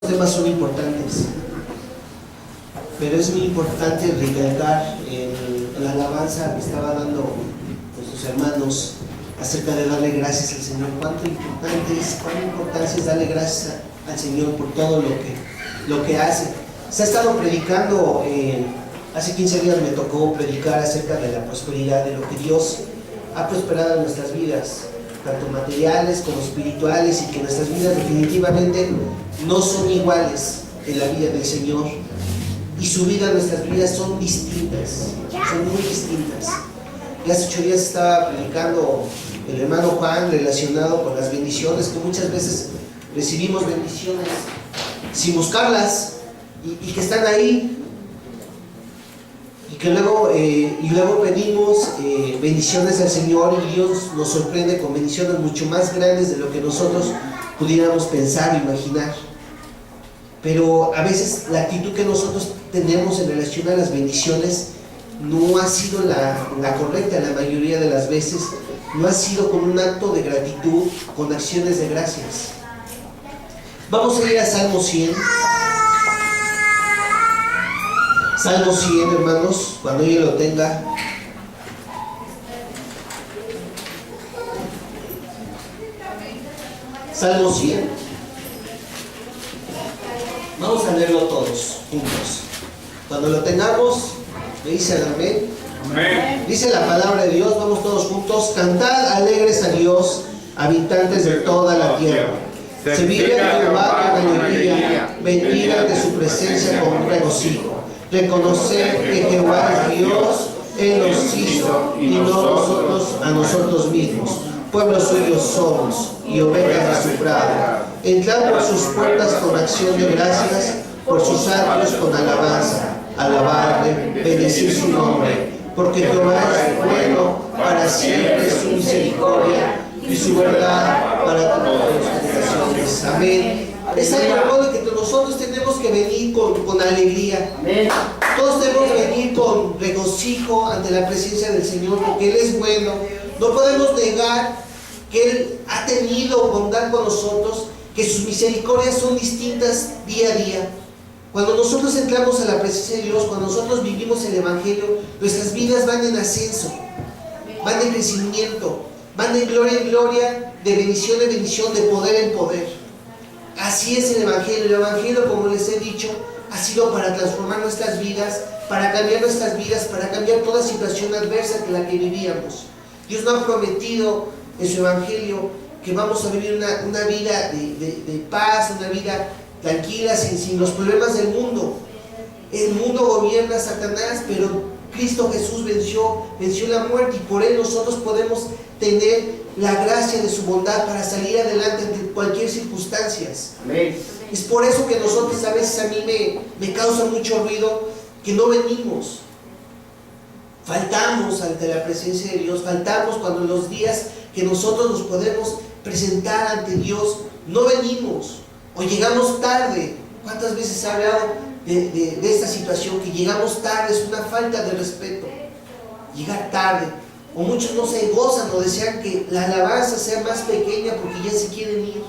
Temas son importantes, pero es muy importante recalcar en la alabanza que estaba dando nuestros hermanos acerca de darle gracias al Señor. Cuánta importancia es darle gracias al Señor por todo lo que hace. Se ha estado predicando, hace 15 días me tocó predicar acerca de la prosperidad, de lo que Dios ha prosperado en nuestras vidas, tanto materiales como espirituales, y que nuestras vidas definitivamente no son iguales en la vida del Señor, y su vida, nuestras vidas son distintas, son muy distintas. Y hace 8 días estaba predicando el hermano Juan relacionado con las bendiciones, que muchas veces recibimos bendiciones sin buscarlas, y que están ahí, y que luego pedimos bendiciones al Señor, y Dios nos sorprende con bendiciones mucho más grandes de lo que nosotros pudiéramos pensar o imaginar. Pero a veces la actitud que nosotros tenemos en relación a las bendiciones no ha sido la correcta. La mayoría de las veces no ha sido con un acto de gratitud, con acciones de gracias. Vamos a ir a Salmo 100. Salmo 100, hermanos, cuando ella lo tenga. Salmo 100. Vamos a leerlo todos juntos. Cuando lo tengamos, me dicen amén. Amén. Dice la palabra de Dios, vamos todos juntos. Cantad alegres a Dios, habitantes de toda la tierra. Servid a Jehová con alegría, venid ante su presencia con regocijo. Reconocer que Jehová es Dios, Él nos hizo y no nosotros a nosotros mismos. Pueblo suyo somos y ovejas de su prado. Entrad por sus puertas con acción de gracias, por sus atrios con alabanza. Alabarle, bendecir su nombre, porque Jehová es bueno, para siempre es su misericordia y su verdad para todas las generaciones. Amén. Es algo, hermano, que nosotros tenemos que venir con alegría. Amén. Todos debemos venir con regocijo ante la presencia del Señor, porque Él es bueno. No podemos negar que Él ha tenido bondad con nosotros, que sus misericordias son distintas día a día. Cuando nosotros entramos a la presencia de Dios, cuando nosotros vivimos el Evangelio, nuestras vidas van en ascenso, van en crecimiento, van de gloria en gloria, de bendición en bendición, de poder en poder. Así es el Evangelio. El Evangelio, como les he dicho, ha sido para transformar nuestras vidas, para cambiar nuestras vidas, para cambiar toda situación adversa que la que vivíamos. Dios nos ha prometido en su Evangelio que vamos a vivir una vida de paz, una vida tranquila, sin los problemas del mundo. El mundo gobierna a Satanás, pero Cristo Jesús venció la muerte, y por Él nosotros podemos tener la gracia de su bondad para salir adelante ante cualquier circunstancia. Amén. Es por eso que nosotros a veces, a mí me causa mucho ruido que no venimos. Faltamos ante la presencia de Dios, faltamos cuando en los días que nosotros nos podemos presentar ante Dios, no venimos, o llegamos tarde. ¿Cuántas veces se ha hablado de esta situación, que llegamos tarde? Es una falta de respeto, llegar tarde. O muchos no se gozan o desean que la alabanza sea más pequeña porque ya se quieren ir.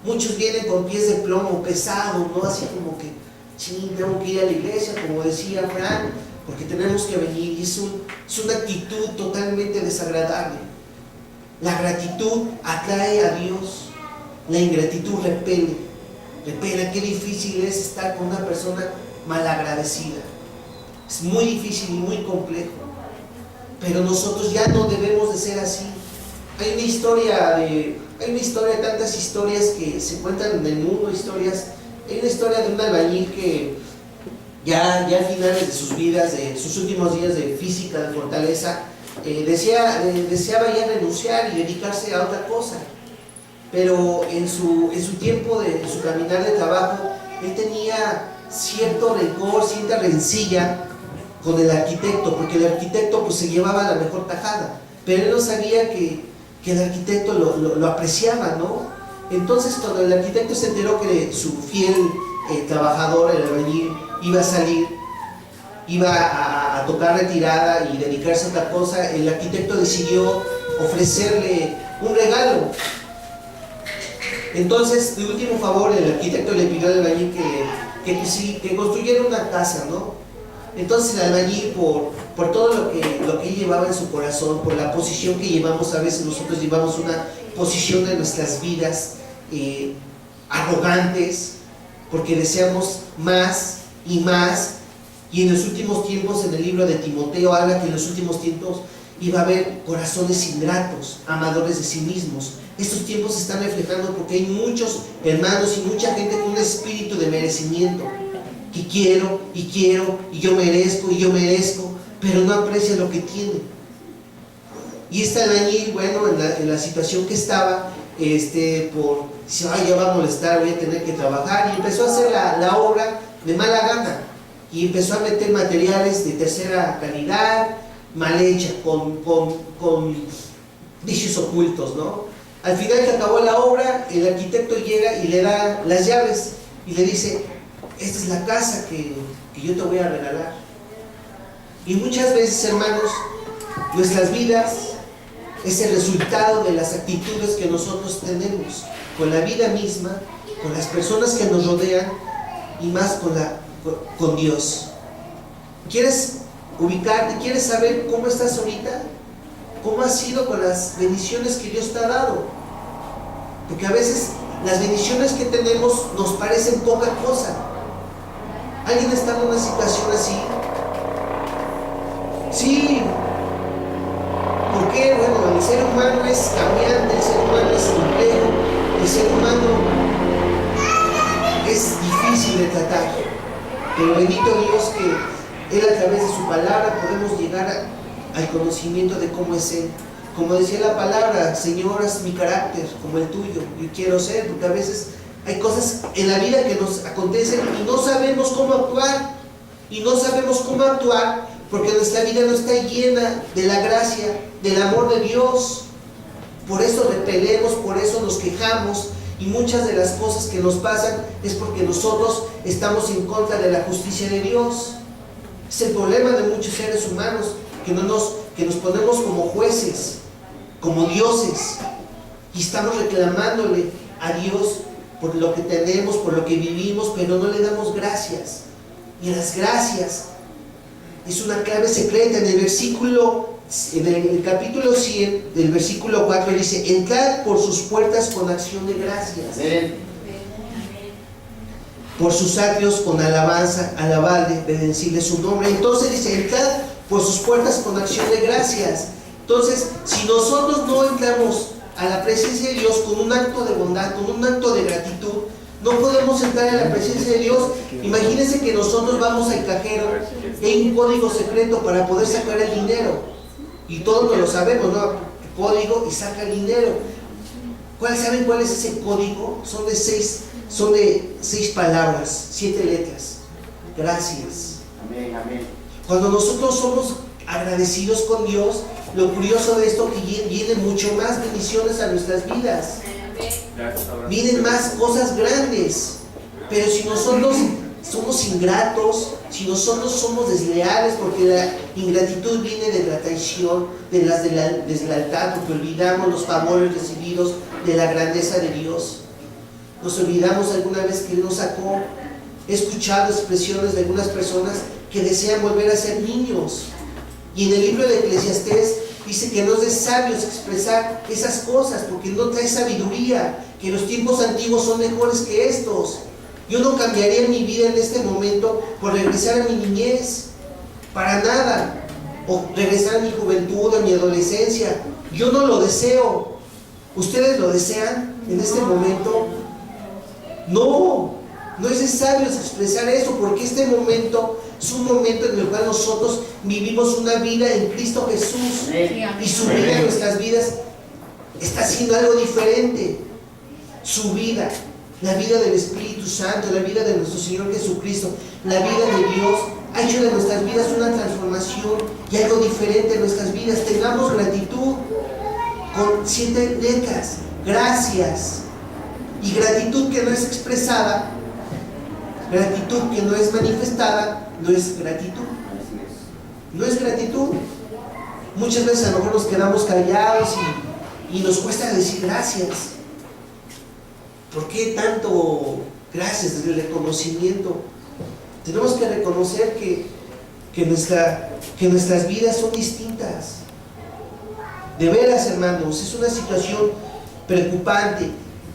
Muchos vienen con pies de plomo, pesados, ¿no? Así como que, sí, tengo que ir a la iglesia, como decía Fran, porque tenemos que venir. Y es una actitud totalmente desagradable. La gratitud atrae a Dios, la ingratitud repele. Qué difícil es estar con una persona malagradecida. Es muy difícil y muy complejo. Pero nosotros ya no debemos de ser así. Hay una historia, tantas historias que se cuentan en el mundo, hay una historia de un albañil que ya a finales de sus vidas, de sus últimos días de física, de fortaleza, deseaba ya renunciar y dedicarse a otra cosa. Pero en su tiempo, en su caminar de trabajo, él tenía cierto rencor, cierta rencilla con el arquitecto, porque el arquitecto pues se llevaba la mejor tajada, pero él no sabía que el arquitecto lo apreciaba, ¿no? Entonces, cuando el arquitecto se enteró que su fiel trabajador, el albañil, iba a salir, iba a tocar retirada y dedicarse a otra cosa, el arquitecto decidió ofrecerle un regalo. Entonces, de último favor, el arquitecto le pidió al albañil que construyera una casa, ¿no? Entonces el albañil, por todo lo que llevaba en su corazón, por la posición que llevamos, a veces nosotros llevamos una posición de nuestras vidas arrogantes, porque deseamos más y más, y en los últimos tiempos, en el libro de Timoteo habla que en los últimos tiempos iba a haber corazones ingratos, amadores de sí mismos. Estos tiempos se están reflejando porque hay muchos hermanos y mucha gente con un espíritu de merecimiento, que quiero, y yo merezco, pero no aprecia lo que tiene. Y este albañil, bueno, en la situación que estaba, dice, ay, ya va a molestar, voy a tener que trabajar, y empezó a hacer la obra de mala gana, y empezó a meter materiales de tercera calidad, mal hecha, con vicios ocultos, ¿no? Al final que acabó la obra, el arquitecto llega y le da las llaves, y le dice, esta es la casa que yo te voy a regalar. Y muchas veces, hermanos, nuestras vidas es el resultado de las actitudes que nosotros tenemos con la vida misma, con las personas que nos rodean y más con Dios. ¿Quieres ubicarte? ¿Quieres saber cómo estás ahorita? ¿Cómo has sido con las bendiciones que Dios te ha dado? Porque a veces las bendiciones que tenemos nos parecen poca cosa. ¿Alguien está en una situación así? Sí. ¿Por qué? Bueno, el ser humano es cambiante, el ser humano es complejo, el ser humano es difícil de tratar. Pero bendito Dios que Él, a través de su palabra, podemos llegar al conocimiento de cómo es Él. Como decía la palabra, Señor, haz mi carácter como el tuyo. Yo quiero ser, porque a veces hay cosas en la vida que nos acontecen y no sabemos cómo actuar. Y no sabemos cómo actuar porque nuestra vida no está llena de la gracia, del amor de Dios. Por eso repelemos, por eso nos quejamos, y muchas de las cosas que nos pasan es porque nosotros estamos en contra de la justicia de Dios. Es el problema de muchos seres humanos, que nos ponemos como jueces, como dioses, y estamos reclamándole a Dios por lo que tenemos, por lo que vivimos, pero no le damos gracias. Y las gracias es una clave secreta. En el capítulo 100, del versículo 4, dice, entrad por sus puertas con acción de gracias. Por sus atrios con alabanza, alabadle, bendecirle su nombre. Entonces dice, entrad por sus puertas con acción de gracias. Entonces, si nosotros no entramos a la presencia de Dios con un acto de bondad, con un acto de gratitud, no podemos entrar en la presencia de Dios. Imagínense que nosotros vamos al cajero y hay un código secreto para poder sacar el dinero. Y todos lo sabemos, ¿no? Código y saca el dinero. ¿Saben cuál es ese código? Son de seis palabras, 7 letras. Gracias. Amén, amén. Cuando nosotros somos agradecidos con Dios, lo curioso de esto es que vienen mucho más bendiciones a nuestras vidas. Vienen más cosas grandes. Pero si nosotros somos ingratos, si nosotros somos desleales, porque la ingratitud viene de la traición, de la deslealtad, porque olvidamos los favores recibidos de la grandeza de Dios. Nos olvidamos alguna vez que Él nos sacó. He escuchado expresiones de algunas personas que desean volver a ser niños. Y en el libro de Eclesiastés dice que no es de sabios expresar esas cosas, porque no trae sabiduría, que los tiempos antiguos son mejores que estos. Yo no cambiaría mi vida en este momento por regresar a mi niñez, para nada, o regresar a mi juventud, a mi adolescencia. Yo no lo deseo. ¿Ustedes lo desean en este momento? No es de sabios expresar eso, porque este momento es un momento en el cual nosotros vivimos una vida en Cristo Jesús, y su vida en nuestras vidas está haciendo algo diferente. Su vida, la vida del Espíritu Santo, la vida de nuestro Señor Jesucristo, la vida de Dios ha hecho de nuestras vidas una transformación y algo diferente en nuestras vidas. Tengamos gratitud con 7 letras, gracias. Y gratitud que no es expresada, gratitud que no es manifestada, no es gratitud. No es gratitud. Muchas veces a lo mejor nos quedamos callados y nos cuesta decir gracias. ¿Por qué tanto gracias del reconocimiento? Tenemos que reconocer que nuestras vidas son distintas. De veras, hermanos, es una situación preocupante.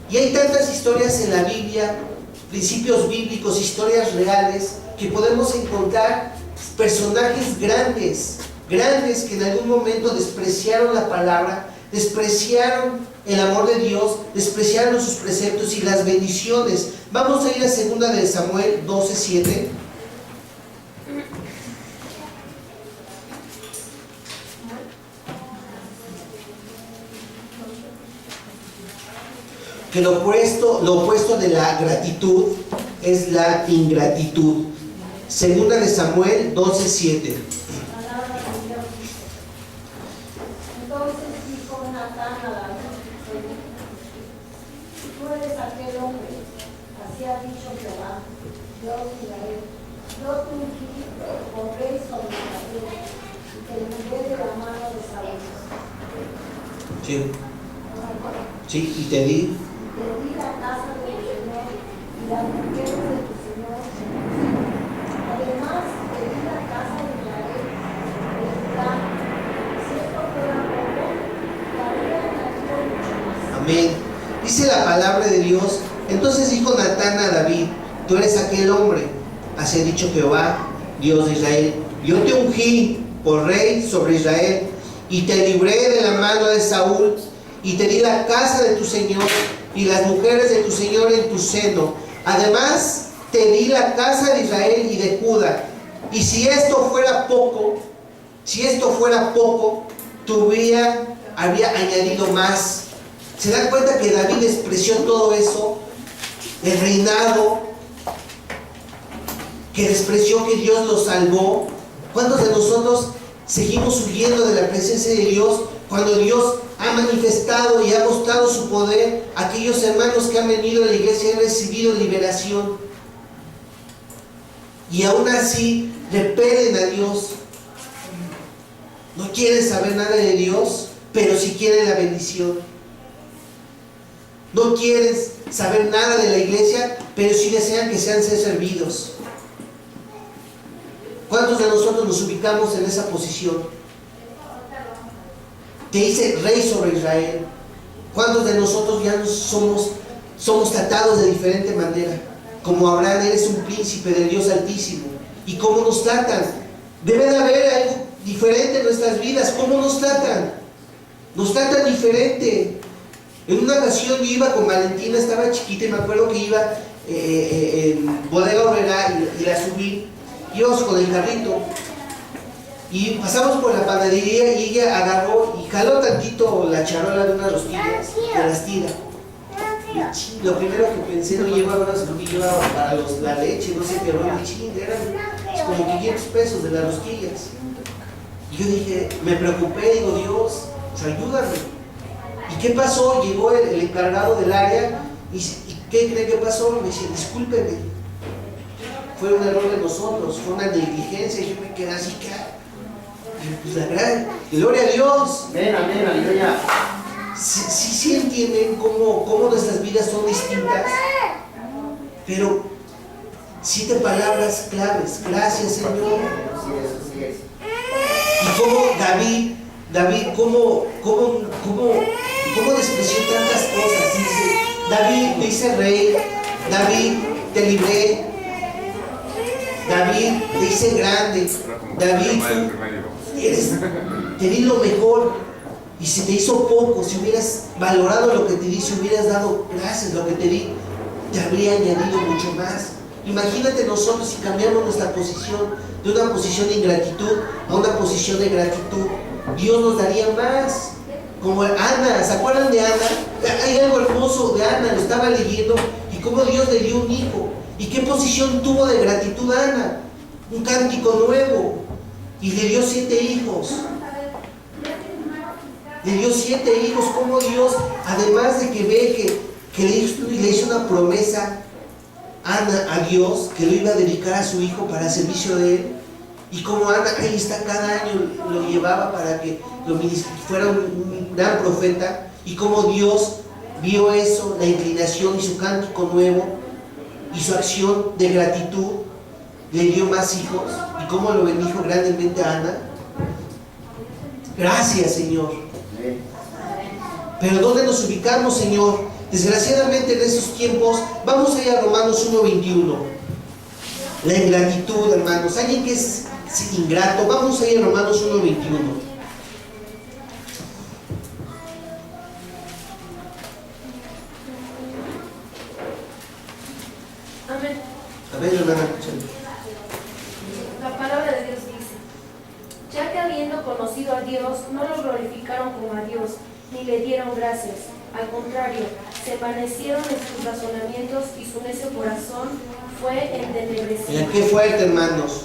Y hay tantas historias en la Biblia, principios bíblicos, historias reales, que podemos encontrar personajes grandes que en algún momento despreciaron la palabra, despreciaron el amor de Dios, despreciaron sus preceptos y las bendiciones. Vamos a ir a 2 de Samuel 12:7. Que lo opuesto de la gratitud es la ingratitud. 2 de Samuel 12:7. Entonces dijo Natán a David: tú eres aquel hombre, así ha dicho Jehová, Dios de Israel. Yo te ungí por rey sobre Israel y te libré de la mano de Saúl. Sí, y te di la casa de tu Señor y las mujeres de tu Señor. Además, te di la casa de Israel, de Judá. Si esto fuera poco, te habría añadido mucho más. Amén. Dice la palabra de Dios. Entonces dijo Natán a David: tú eres aquel hombre, así ha dicho Jehová, Dios de Israel. Yo te ungí por rey sobre Israel y te libré de la mano de Saúl y te di la casa de tu Señor y las mujeres de tu Señor en tu seno. Además, te di la casa de Israel y de Judá. Y si esto fuera poco, había añadido más. ¿Se dan cuenta que David despreció todo eso? El reinado, que despreció que Dios lo salvó. ¿Cuántos de nosotros seguimos huyendo de la presencia de Dios cuando Dios ha manifestado y ha mostrado su poder? Aquellos hermanos que han venido a la iglesia y han recibido liberación, y aún así repelen a Dios. No quieren saber nada de Dios, pero sí quieren la bendición. No quieren saber nada de la iglesia, pero sí desean que sean ser servidos. ¿Cuántos de nosotros nos ubicamos en esa posición? Te dice rey sobre Israel. ¿Cuántos de nosotros ya no somos tratados de diferente manera? Como Abraham, eres un príncipe del Dios Altísimo. ¿Y cómo nos tratan? Debe de haber algo diferente en nuestras vidas. ¿Cómo nos tratan? Nos tratan diferente. En una ocasión yo iba con Valentina, estaba chiquita y me acuerdo que iba en Bodega Aurrera y la subí. Íbamos con el carrito y pasamos por la panadería y ella agarró y jaló tantito la charola de unas rosquillas, de las tira. Lo primero que pensé, no llevaba unas rosquillas para la leche, no sé qué, eran como 500 pesos de las rosquillas. Y yo dije, me preocupé, digo, Dios, ayúdame. ¿Y qué pasó? Llegó el encargado del área y ¿qué cree que pasó? Me dice, discúlpeme, fue un error de nosotros, fue una negligencia. Y yo me quedé así, pues la gran gloria a Dios. Amén, amén, aleluya. Sí entienden cómo nuestras vidas son distintas, pero 7 palabras claves. Gracias, Señor. Así es. Y como David, cómo despreció tantas cosas. David te hice rey, David te libré, David te hice grande, David te di lo mejor. Y si te hizo poco, si hubieras valorado lo que te di, si hubieras dado gracias lo que te di, te habría añadido mucho más. Imagínate nosotros si cambiamos nuestra posición de una posición de ingratitud a una posición de gratitud. Dios nos daría más. Como Ana, ¿se acuerdan de Ana? Hay algo hermoso de Ana, lo estaba leyendo, y cómo Dios le dio un hijo. ¿Y qué posición tuvo de gratitud Ana? Un cántico nuevo. Y le dio 7 hijos. Le dio 7 hijos. Como Dios, además de que ve que le hizo una promesa Ana a Dios, que lo iba a dedicar a su hijo para servicio de él. Y como Ana ahí está, cada año lo llevaba para que fuera un gran profeta. Y como Dios vio eso, la inclinación y su cántico nuevo y su acción de gratitud, le dio más hijos. ¿Y cómo lo bendijo grandemente a Ana? Gracias, Señor. Pero ¿dónde nos ubicamos, Señor? Desgraciadamente en esos tiempos, vamos a ir a Romanos 1:21. La ingratitud, hermanos. Alguien que es ingrato, vamos a ir a Romanos 1:21. Amén. A ver, hermana. La palabra de Dios dice: ya que habiendo conocido a Dios, no lo glorificaron como a Dios, ni le dieron gracias. Al contrario, se envanecieron en sus razonamientos y su necio corazón fue entenebrecido. Mira, qué fuerte, hermanos.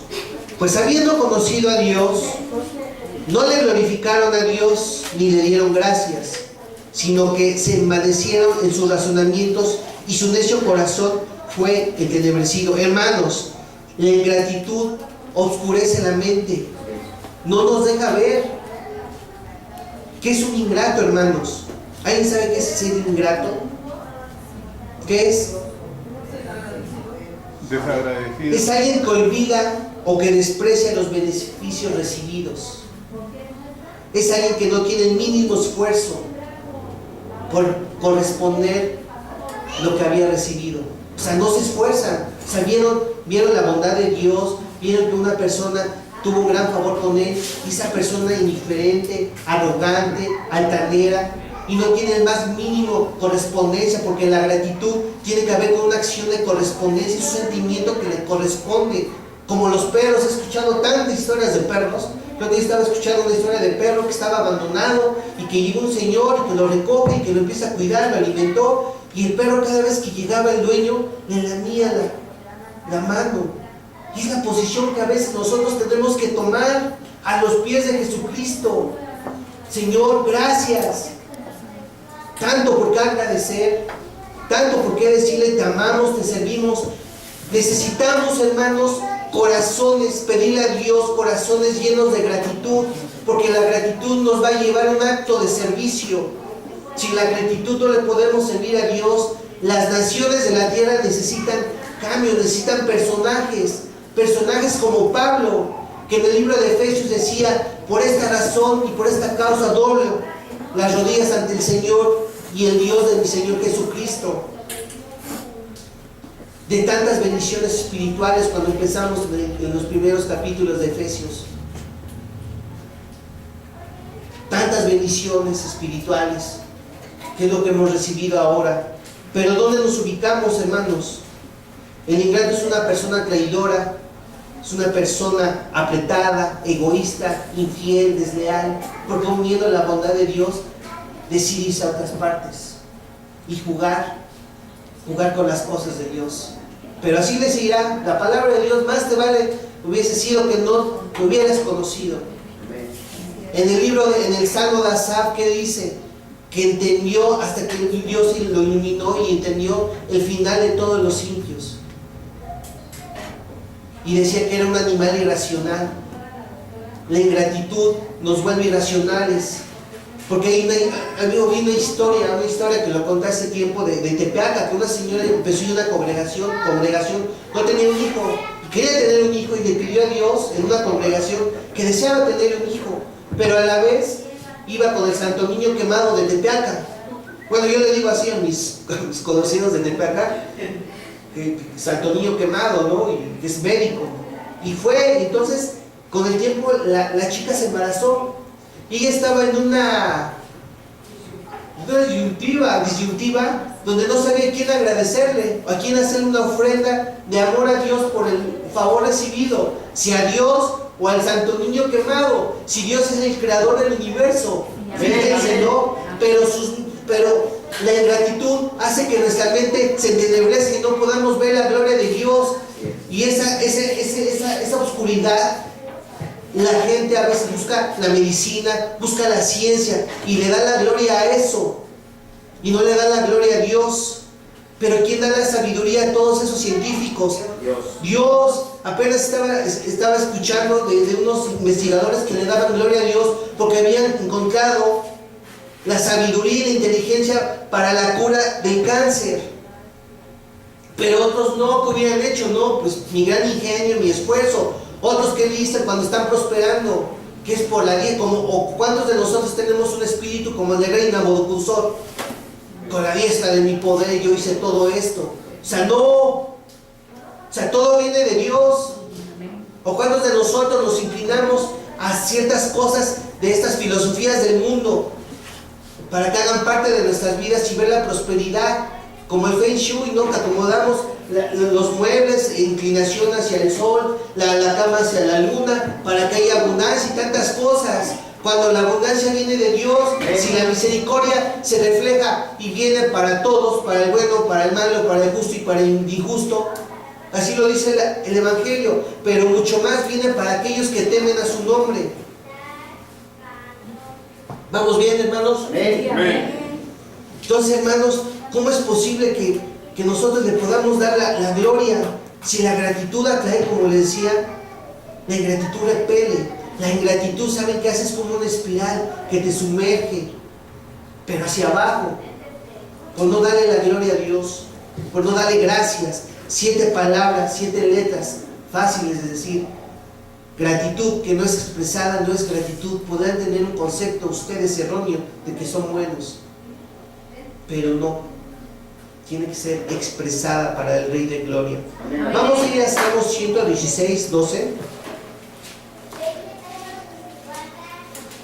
Pues habiendo conocido a Dios, no le glorificaron a Dios ni le dieron gracias, sino que se envanecieron en sus razonamientos y su necio corazón fue entenebrecido. Hermanos, la ingratitud oscurece la mente, no nos deja ver. ¿Qué es un ingrato, hermanos? ¿Alguien sabe qué es ser ingrato? ¿Qué es? Desagradecido. Es alguien que olvida o que desprecia los beneficios recibidos. Es alguien que no tiene el mínimo esfuerzo por corresponder lo que había recibido. O sea, no se esfuerzan. O sea, vieron la bondad de Dios, vieron que una persona tuvo un gran favor con él, y esa persona indiferente, arrogante, altanera, y no tiene el más mínimo correspondencia, porque la gratitud tiene que haber con una acción de correspondencia, es un sentimiento que le corresponde. Como los perros, he escuchado tantas historias de perros. Yo estaba escuchando una historia de perro que estaba abandonado y que llegó un señor y que lo recoge y que lo empieza a cuidar, lo alimentó, y el perro cada vez que llegaba el dueño le lamía la mano. Y es la posición que a veces nosotros tenemos que tomar a los pies de Jesucristo. Señor, gracias. Tanto por qué agradecer, tanto por qué decirle te amamos, te servimos. Necesitamos, hermanos, corazones, pedirle a Dios corazones llenos de gratitud, porque la gratitud nos va a llevar a un acto de servicio. Sin la gratitud no le podemos servir a Dios. Las naciones de la tierra necesitan cambios, necesitan personajes como Pablo, que en el libro de Efesios decía: por esta razón y por esta causa doblo las rodillas ante el Señor y el Dios de mi Señor Jesucristo. De tantas bendiciones espirituales cuando empezamos en los primeros capítulos de Efesios. Tantas bendiciones espirituales, que es lo que hemos recibido ahora. Pero ¿dónde nos ubicamos, hermanos? El ingrato es una persona traidora, es una persona apretada, egoísta, infiel, desleal, porque un miedo a la bondad de Dios decide irse a otras partes y jugar con las cosas de Dios. Pero así decidirá. La palabra de Dios: más te vale hubiese sido que no te hubieras conocido. En el Salmo de Asaf, ¿qué dice? Que entendió hasta que Dios lo iluminó y entendió el final de todos los impíos. Y decía que era un animal irracional. La ingratitud nos vuelve irracionales. Porque hay una historia que lo conté hace tiempo de Tepeaca, que una señora empezó en una congregación, no tenía un hijo, y quería tener un hijo, y le pidió a Dios en una congregación que deseaba tener un hijo, pero a la vez iba con el Santo Niño Quemado de Tepeaca. Bueno, yo le digo así a mis conocidos de Tepeaca, que Santo Niño Quemado, ¿no? Y que es médico. Y fue, entonces, con el tiempo la chica se embarazó. Y ella estaba en una disyuntiva donde no sabía a quién agradecerle, a quién hacer una ofrenda de amor a Dios por el favor recibido, si a Dios o al Santo Niño Quemado, si Dios es el creador del universo. Fíjense, ¿no? Pero la ingratitud hace que nuestra mente se entenebrezca y no podamos ver la gloria de Dios, y esa oscuridad. La gente a veces busca la medicina, busca la ciencia y le da la gloria a eso y no le da la gloria a Dios. Pero ¿quién da la sabiduría a todos esos científicos? Dios. Apenas estaba escuchando de unos investigadores que le daban gloria a Dios porque habían encontrado la sabiduría y la inteligencia para la cura del cáncer. Pero otros no, ¿qué hubieran hecho? No, pues mi gran ingenio, mi esfuerzo. Otros que dicen cuando están prosperando, que es por la diestra, o cuántos de nosotros tenemos un espíritu como el de rey Nabucodonosor, con la diestra de mi poder yo hice todo esto. O sea, no, o sea, todo viene de Dios. ¿O cuántos de nosotros nos inclinamos a ciertas cosas de estas filosofías del mundo para que hagan parte de nuestras vidas y ver la prosperidad? Como el Feng Shui, ¿no? Que acomodamos los muebles, inclinación hacia el sol, la cama hacia la luna, para que haya abundancia y tantas cosas. Cuando la abundancia viene de Dios, si la misericordia se refleja y viene para todos, para el bueno, para el malo, para el justo y para el injusto, así lo dice el Evangelio, pero mucho más viene para aquellos que temen a su nombre. ¿Vamos bien, hermanos? Amén. Entonces, hermanos, ¿cómo es posible que nosotros le podamos dar la gloria si la gratitud atrae, como les decía, la ingratitud repele? La ingratitud, ¿saben qué hace? Es como una espiral que te sumerge, pero hacia abajo, por no darle la gloria a Dios, por no darle gracias. 7 palabras, 7 letras fáciles de decir. Gratitud que no es expresada, no es gratitud. Podrán tener un concepto ustedes erróneo de que son buenos, pero no, tiene que ser expresada para el Rey de Gloria. Vamos a ir a Salmos 116, 12.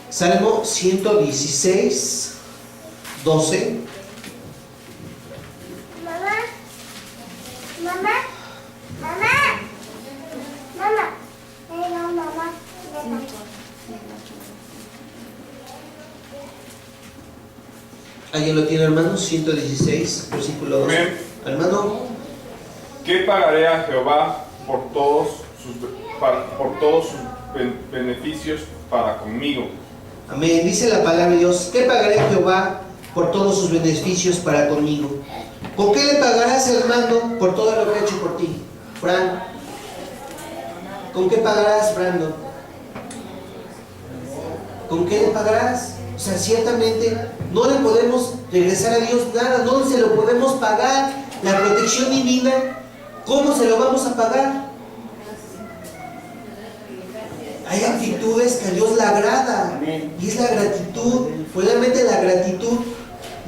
Salmo 116, 12. ¿Alguien lo tiene, hermano? 116, versículo 12. Amén. Hermano, ¿Qué pagaré a Jehová por todos sus beneficios para conmigo? amén. Dice la palabra de Dios: ¿qué pagaré a Jehová por todos sus beneficios para conmigo? ¿Con qué le pagarás, hermano, por todo lo que ha hecho por ti? Fran, ¿con qué pagarás, Brandon? ¿Con qué le pagarás? O sea, ciertamente no le podemos regresar a Dios nada, no se lo podemos pagar. La protección divina, ¿cómo se lo vamos a pagar? Hay actitudes que a Dios le agrada, y es la gratitud. Probablemente la gratitud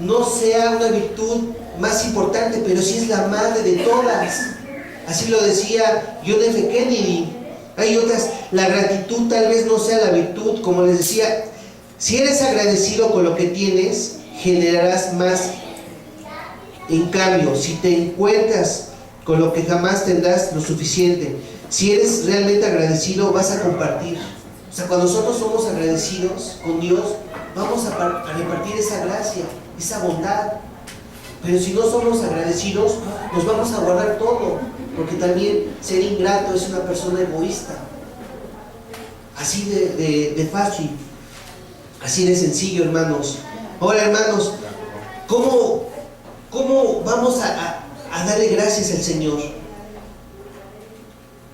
no sea una virtud más importante, pero sí es la madre de todas. Así lo decía John F. Kennedy. Hay otras, la gratitud tal vez no sea la virtud, como les decía. Si eres agradecido con lo que tienes, generarás más. En cambio, si te encuentras con lo que jamás tendrás lo suficiente, si eres realmente agradecido, vas a compartir. O sea, cuando nosotros somos agradecidos con Dios, vamos a repartir esa gracia, esa bondad. Pero si no somos agradecidos, nos vamos a guardar todo, porque también ser ingrato es una persona egoísta. Así de fácil. Así de sencillo, hermanos. Ahora, hermanos, ¿cómo vamos a darle gracias al Señor?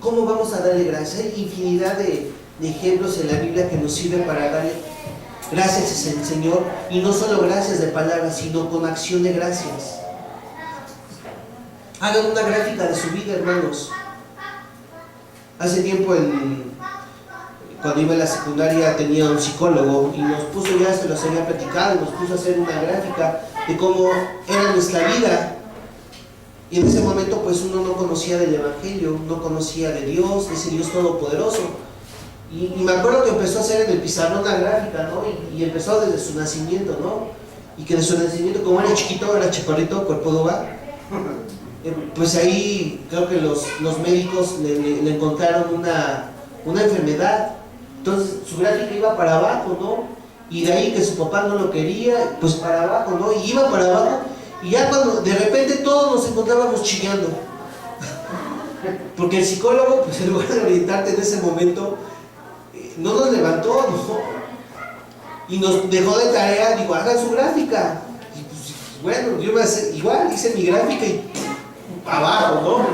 ¿Cómo vamos a darle gracias? Hay infinidad de ejemplos en la Biblia que nos sirven para darle gracias al Señor. Y no solo gracias de palabras, sino con acción de gracias. Hagan una gráfica de su vida, hermanos. Hace tiempo cuando iba a la secundaria tenía un psicólogo y nos puso, ya se los había platicado, nos puso a hacer una gráfica de cómo era nuestra vida. Y en ese momento pues uno no conocía del Evangelio, no conocía de Dios, de ese Dios todopoderoso. Y me acuerdo que empezó a hacer en el pizarrón la gráfica, ¿no? Y empezó desde su nacimiento, ¿no? Y que de su nacimiento, como era chiquito, era chaparrito, cuerpo de uva, pues ahí creo que los médicos le encontraron una enfermedad. Entonces su gráfica iba para abajo, ¿no? Y de ahí que su papá no lo quería, pues para abajo, ¿no? Y iba para abajo, y ya cuando de repente todos nos encontrábamos chillando. Porque el psicólogo, pues en lugar de orientarte en ese momento, no nos levantó, ¿no? Y nos dejó de tarea, digo, hagan su gráfica. Y pues bueno, yo me hace, igual hice mi gráfica y abajo, ¿no?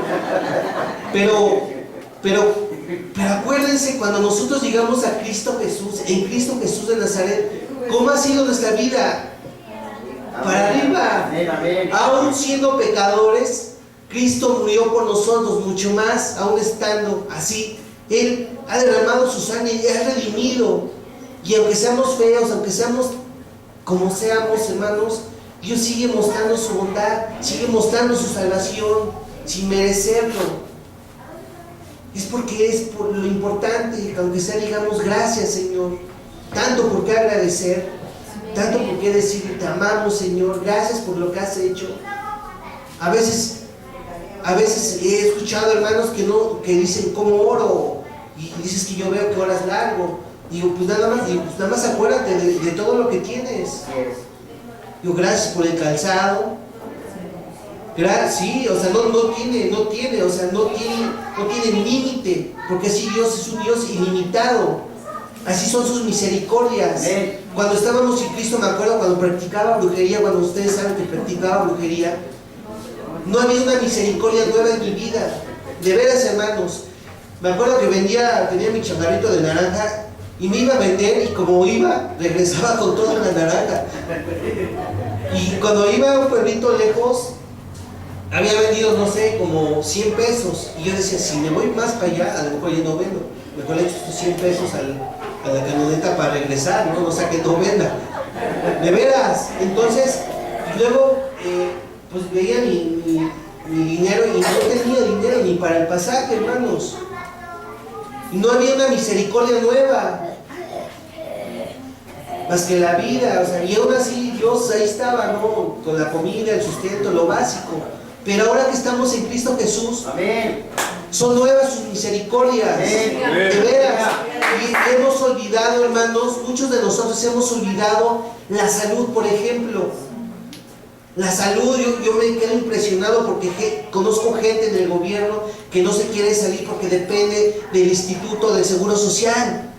Pero acuérdense, cuando nosotros llegamos a Cristo Jesús, en Cristo Jesús de Nazaret, ¿cómo ha sido nuestra vida? para arriba. Amén, amén. Aún siendo pecadores, Cristo murió por nosotros, mucho más, aún estando así. Él ha derramado su sangre y ha redimido. Y aunque seamos feos, aunque seamos como seamos, hermanos, Dios sigue mostrando su bondad, sigue mostrando su salvación, sin merecerlo. Es porque es por lo importante, aunque sea, digamos, gracias, Señor. Tanto por qué agradecer, tanto por qué decir, te amamos, Señor, gracias por lo que has hecho. A veces he escuchado hermanos que dicen, ¿cómo oro? Y dices que yo veo que oras largo. Digo, pues nada más acuérdate de todo lo que tienes. Digo, gracias por el calzado. Sí, o sea, no tiene límite, porque así Dios es un Dios ilimitado. Así son sus misericordias. Cuando estábamos sin Cristo, me acuerdo cuando practicaba brujería, cuando ustedes saben que practicaba brujería, no había una misericordia nueva en mi vida. De veras, hermanos. Me acuerdo que tenía mi changarrito de naranja y me iba a vender, y como iba, regresaba con toda la naranja. Y cuando iba a un pueblito lejos, había vendido, no sé, como 100 pesos. Y yo decía, si me voy más para allá, a lo mejor ya no vendo. Mejor le echo estos 100 pesos a la camioneta para regresar, ¿no? O sea, que no venda. De veras. Entonces, luego, pues veía mi dinero y no tenía dinero ni para el pasaje, hermanos. Y no había una misericordia nueva, más que la vida, o sea, y aún así Dios ahí estaba, ¿no? Con la comida, el sustento, lo básico. Pero ahora que estamos en Cristo Jesús, Amén. son nuevas sus misericordias. Amén. De veras. Y hemos olvidado, hermanos, muchos de nosotros hemos olvidado la salud, por ejemplo. La salud, yo me quedo impresionado porque conozco gente en el gobierno que no se quiere salir porque depende del Instituto del Seguro Social.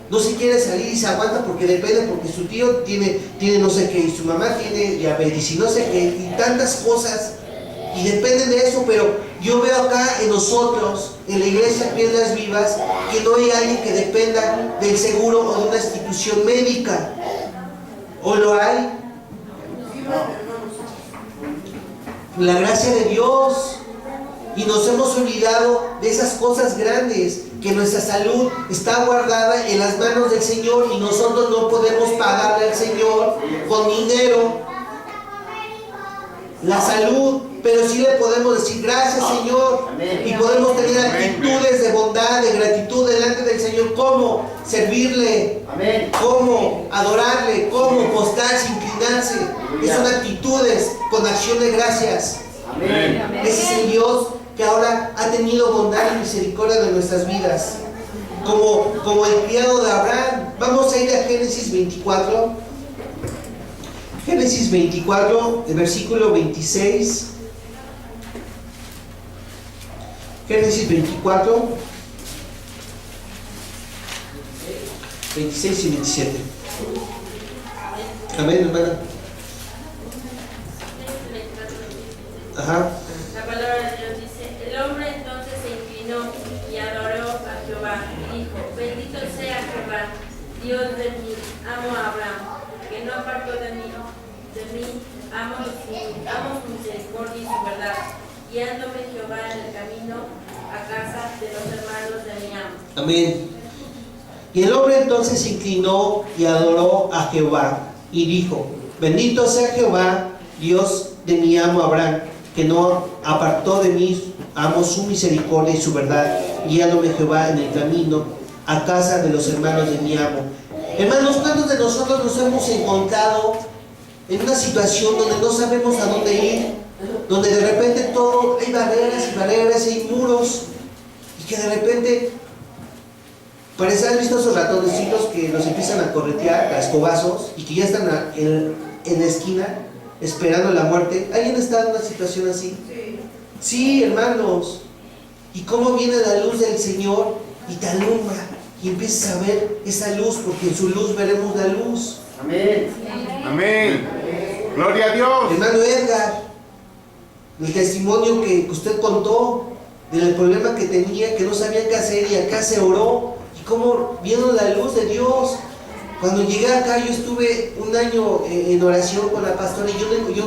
No se quiere salir y se aguanta porque depende, porque su tío tiene no sé qué, y su mamá tiene diabetes y no sé qué, y tantas cosas, y dependen de eso. Pero yo veo acá en nosotros, en la iglesia Piedras Vivas, que no hay alguien que dependa del seguro o de una institución médica. ¿O lo hay? La gracia de Dios. Y nos hemos olvidado de esas cosas grandes, que nuestra salud está guardada en las manos del Señor y nosotros no podemos pagarle al Señor con dinero la salud, pero sí le podemos decir gracias, Señor. Y podemos tener actitudes de bondad, de gratitud delante del Señor. ¿Cómo? Servirle. ¿Cómo? Adorarle. ¿Cómo? Postrarse, inclinarse. Son actitudes con acción de gracias. Ese es el Dios que ahora ha tenido bondad y misericordia de nuestras vidas, como el criado de Abraham. Vamos a ir a Génesis 24. Génesis 24, el versículo 26. Génesis 24, 26 y 27. Amén, hermana. Ajá. La palabra de Dios dice: el hombre entonces se inclinó y adoró a Jehová y dijo: bendito sea Jehová, Dios de mi amo Abraham, que no apartó de mí amo su misericordia y su verdad, guiándome Jehová en el camino a casa de los hermanos de mi amo. Amén. Y el hombre entonces se inclinó y adoró a Jehová y dijo: bendito sea Jehová, Dios de mi amo Abraham, que no apartó de mí amo su misericordia y su verdad, guiándome Jehová en el camino a casa de los hermanos de mi amo. Hermanos, ¿cuántos de nosotros nos hemos encontrado en una situación donde no sabemos a dónde ir, donde de repente todo, hay barreras y barreras, hay muros, y que de repente parece, ¿has visto esos ratoncitos que nos empiezan a corretear a escobazos y que ya están en la esquina esperando la muerte? ¿Alguien está en una situación así? Sí, hermanos. ¿Y cómo viene la luz del Señor y te alumbra y empiezas a ver esa luz? Porque en su luz veremos la luz. Amén. Amén. Gloria a Dios. Hermano Edgar, el testimonio que usted contó del problema que tenía, que no sabía qué hacer, y acá se oró, y cómo vieron la luz de Dios. Cuando llegué acá, yo estuve un año en oración con la pastora y yo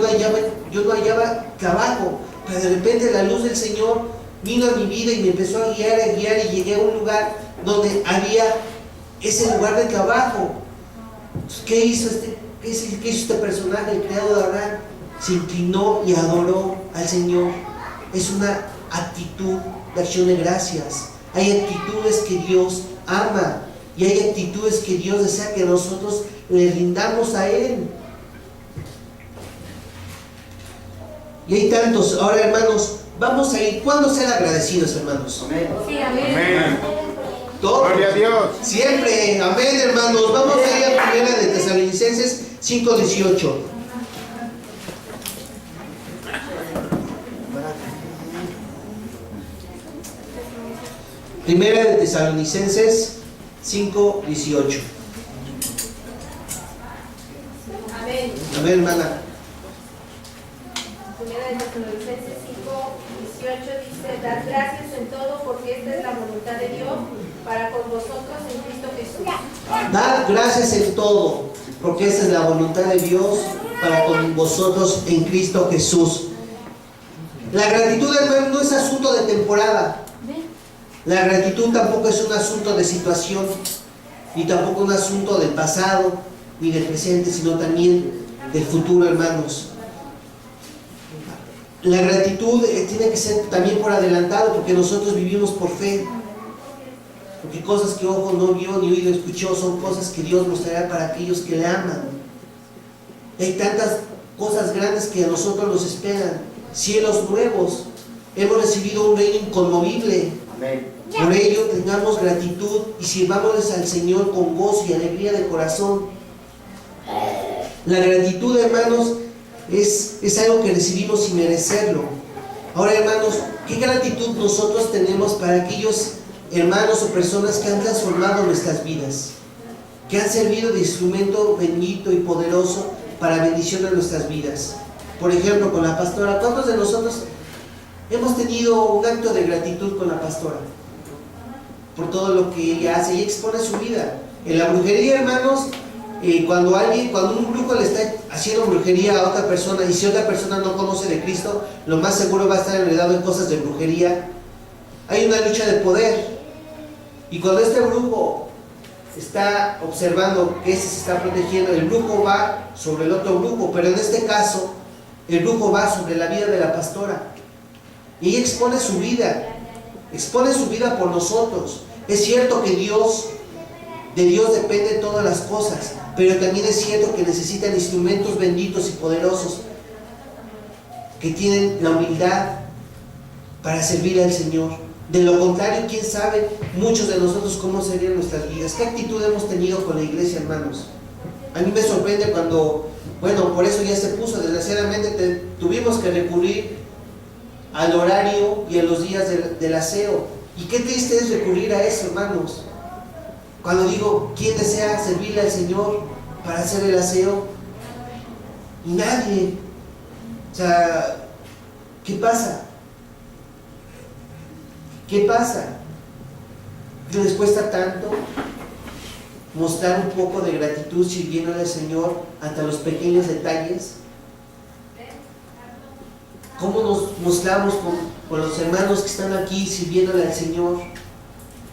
no hallaba trabajo, pero de repente la luz del Señor vino a mi vida y me empezó a guiar y llegué a un lugar donde había ese lugar de trabajo. ¿Qué hizo este personaje, el creado de Abraham? Se inclinó y adoró al Señor. Es una actitud de acción de gracias. Hay actitudes que Dios ama y hay actitudes que Dios desea que nosotros le rindamos a Él. Y hay tantos. Ahora, hermanos, vamos a ir. ¿Cuándo ser agradecidos, hermanos? Amén. Sí, amén. Amén. Todos. Gloria a Dios. Siempre. Amén, hermanos. Vamos a ir a Primera de Tesalonicenses 5:18. Primera de Tesalonicenses 5:18. Amén. Amén, hermana. Primera de Tesalonicenses 5:18 dice: dad gracias en todo, porque esta es la voluntad de Dios para con vosotros en Cristo Jesús. Dad gracias en todo, porque esa es la voluntad de Dios para con vosotros en Cristo Jesús. La gratitud, hermano, no es asunto de temporada. La gratitud tampoco es un asunto de situación, ni tampoco un asunto del pasado, ni del presente, sino también del futuro, hermanos. La gratitud tiene que ser también por adelantado, porque nosotros vivimos por fe. Porque cosas que ojo no vio ni oído escuchó son cosas que Dios nos traerá para aquellos que le aman. Hay tantas cosas grandes que a nosotros nos esperan. Cielos nuevos. Hemos recibido un reino inconmovible. Amén. Por ello tengamos gratitud y sirvámosles al Señor con gozo y alegría de corazón. La gratitud, hermanos, es algo que recibimos sin merecerlo. Ahora, hermanos, ¿qué gratitud nosotros tenemos para aquellos hermanos o personas que han transformado nuestras vidas? Que han servido de instrumento bendito y poderoso para bendición de nuestras vidas. Por ejemplo, con la pastora. ¿Cuántos de nosotros hemos tenido un acto de gratitud con la pastora? Por todo lo que ella hace y expone su vida. En la brujería, hermanos, cuando un brujo le está haciendo brujería a otra persona, y si otra persona no conoce de Cristo, lo más seguro va a estar enredado en cosas de brujería. Hay una lucha de poder. Y cuando este brujo está observando que ese se está protegiendo, el brujo va sobre el otro brujo, pero en este caso, el brujo va sobre la vida de la pastora. Y ella expone su vida por nosotros. Es cierto que de Dios dependen todas las cosas, pero también es cierto que necesitan instrumentos benditos y poderosos que tienen la humildad para servir al Señor. De lo contrario, quién sabe muchos de nosotros cómo serían nuestras vidas. ¿Qué actitud hemos tenido con la iglesia, hermanos? A mí me sorprende cuando, por eso ya se puso, desgraciadamente tuvimos que recurrir al horario y a los días del aseo. Y qué triste es recurrir a eso, hermanos. Cuando digo, ¿quién desea servirle al Señor para hacer el aseo? Y nadie. O sea, ¿qué pasa? ¿Qué pasa? ¿Que les cuesta tanto mostrar un poco de gratitud sirviéndole al Señor ante los pequeños detalles? ¿Cómo nos mostramos con los hermanos que están aquí sirviéndole al Señor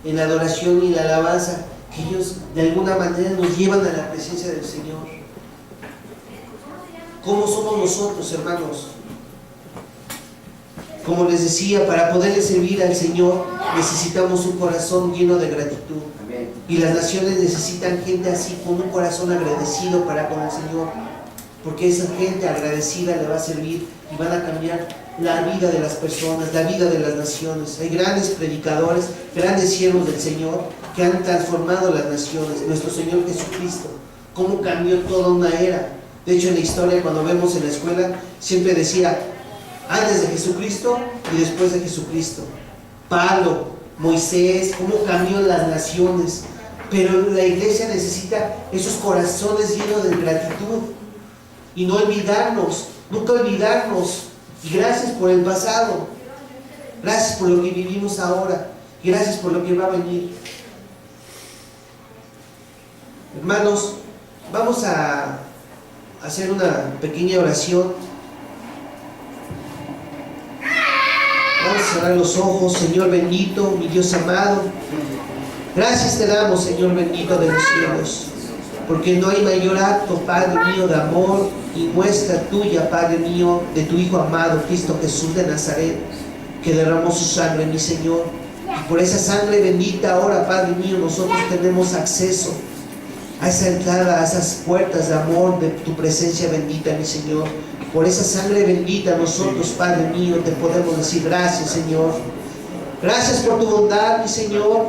en la adoración y la alabanza? Que ellos de alguna manera nos llevan a la presencia del Señor. ¿Cómo somos nosotros, hermanos? Como les decía, para poderle servir al Señor necesitamos un corazón lleno de gratitud. Amén. Y las naciones necesitan gente así, con un corazón agradecido para con el Señor. Porque esa gente agradecida le va a servir y van a cambiar la vida de las personas, la vida de las naciones. Hay grandes predicadores, grandes siervos del Señor que han transformado las naciones. Nuestro Señor Jesucristo, cómo cambió toda una era. De hecho, en la historia, cuando vemos en la escuela, siempre decía antes de Jesucristo y después de Jesucristo. Pablo, Moisés, cómo cambió las naciones. Pero la iglesia necesita esos corazones llenos de gratitud. Y no olvidarnos, nunca olvidarnos. Y gracias por el pasado. Gracias por lo que vivimos ahora. Y gracias por lo que va a venir. Hermanos, vamos a hacer una pequeña oración. Vamos a cerrar los ojos. Señor bendito, mi Dios amado, gracias te damos, Señor bendito de los cielos, porque no hay mayor acto, Padre mío, de amor y muestra tuya, Padre mío, de tu Hijo amado, Cristo Jesús de Nazaret, que derramó su sangre, mi Señor. Y por esa sangre bendita ahora, Padre mío, nosotros tenemos acceso a esa entrada, a esas puertas de amor de tu presencia bendita, mi Señor. Por esa sangre bendita nosotros, Padre mío, te podemos decir gracias, Señor. Gracias por tu bondad, mi Señor.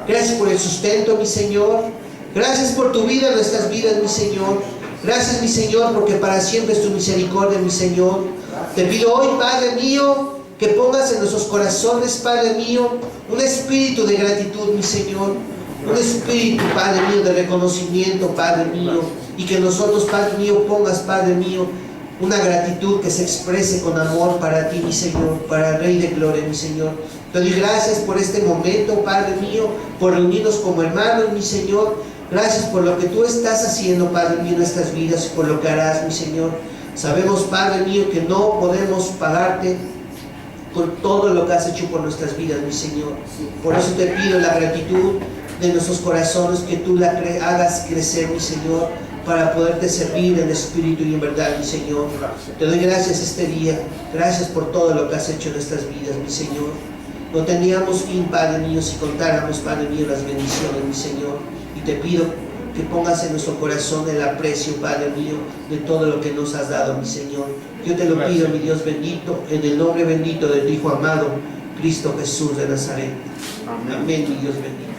Gracias por el sustento, mi Señor. Gracias por tu vida en nuestras vidas, mi Señor. Gracias, mi Señor, porque para siempre es tu misericordia, mi Señor. Te pido hoy, Padre mío, que pongas en nuestros corazones, Padre mío, un espíritu de gratitud, mi Señor. Un espíritu, Padre mío, de reconocimiento, Padre mío. Y que nosotros, Padre mío, pongas, Padre mío, una gratitud que se exprese con amor para ti, mi Señor, para el Rey de Gloria, mi Señor. Te doy gracias por este momento, Padre mío, por reunirnos como hermanos, mi Señor. Gracias por lo que tú estás haciendo, Padre mío, en nuestras vidas y por lo que harás, mi Señor. Sabemos, Padre mío, que no podemos pagarte por todo lo que has hecho por nuestras vidas, mi Señor. Por eso te pido la gratitud de nuestros corazones, que tú la hagas crecer, mi Señor, para poderte servir en espíritu y en verdad, mi Señor. Te doy gracias este día. Gracias por todo lo que has hecho en nuestras vidas, mi Señor. No teníamos fin, Padre mío, si contáramos, Padre mío, las bendiciones, mi Señor. Y te pido que pongas en nuestro corazón el aprecio, Padre mío, de todo lo que nos has dado, mi Señor. Yo te lo pido, mi Dios bendito, en el nombre bendito de tu Hijo amado, Cristo Jesús de Nazaret. Amén, mi Dios bendito.